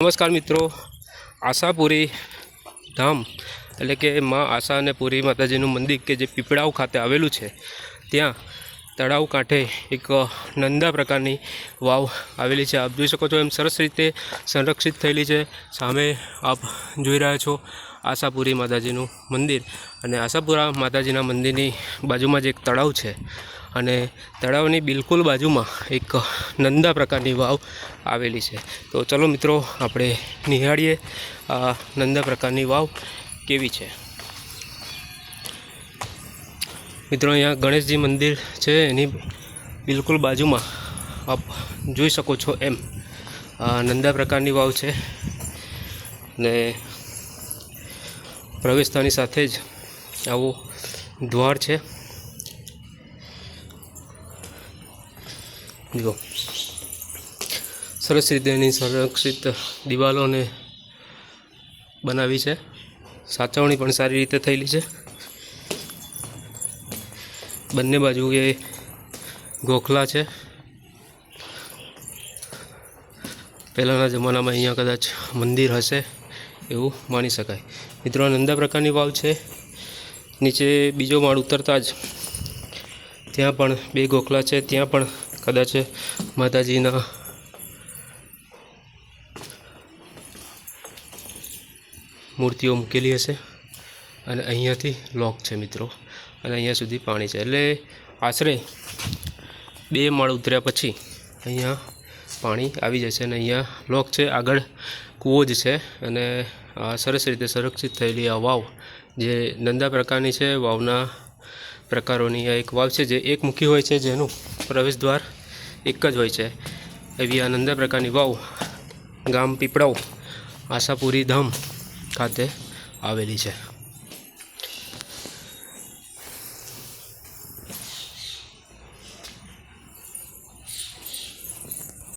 નમસ્કાર મિત્રો, આશાપુરી ધામ એટલે કે માં આશા અને પુરી માતાજીનું મંદિર કે જે પીપળાવ ખાતે આવેલું છે, ત્યાં તળાવ કાંઠે એક નંદા પ્રકારની વાવ આવેલી છે। આપ જોઈ શકો છો એમ સરસ રીતે સંરક્ષિત થયેલી છે। સામે આપ જોઈ રહ્યા છો આશાપુરી માતાજીનું મંદિર, અને આશાપુરા માતાજીના મંદિરની બાજુમાં જ એક તળાવ છે, અને તળાવની બિલકુલ બાજુમાં એક નંદા પ્રકારની વાવ આવેલી છે। તો ચલો મિત્રો, આપણે નિહાળીએ આ નંદા પ્રકારની વાવ કેવી છે। મિત્રો, અહીંયા ગણેશજી મંદિર છે, એની બિલકુલ બાજુમાં આપ જોઈ શકો છો એમ આ નંદા પ્રકારની વાવ છે, ને પ્રવેશતાની સાથે જ આવું દ્વાર છે। જો સરસ રીતે એની સંરક્ષિત દિવાલોને બનાવી છે, સાચવણી પણ સારી રીતે થયેલી છે। બંને બાજુ એ ગોખલા છે। પહેલાંના જમાનામાં અહીંયા કદાચ મંદિર હશે એવું માની શકાય। મિત્રો, નંદા પ્રકારની વાવ છે। નીચે બીજો માળ ઉતરતા જ ત્યાં પણ બે ગોખલા છે, ત્યાં પણ કદાચ માતાજીના મૂર્તિઓ મૂકેલી હશે, અને અહીંયાથી લોક છે મિત્રો, અને અહીંયા સુધી પાણી છે, એટલે આશરે 2 માળ ઉતર્યા પછી અહીંયા પાણી આવી જશે, અને અહીંયા લોક છે, આગળ કૂવો જ છે, અને સરસ રીતે સંરક્ષિત થયેલી આ વાવ જે નંદા પ્રકારની છે। વાવના પ્રકારોની આ એક વાવ છે જે એક મુખી હોય છે, જેનું પ્રવેશ દ્વાર એક જ હોય છે। એવી આ નંદા પ્રકારની વાવ ગામ પીપળાવ આશાપુરી ધામ ખાતે આવેલી છે।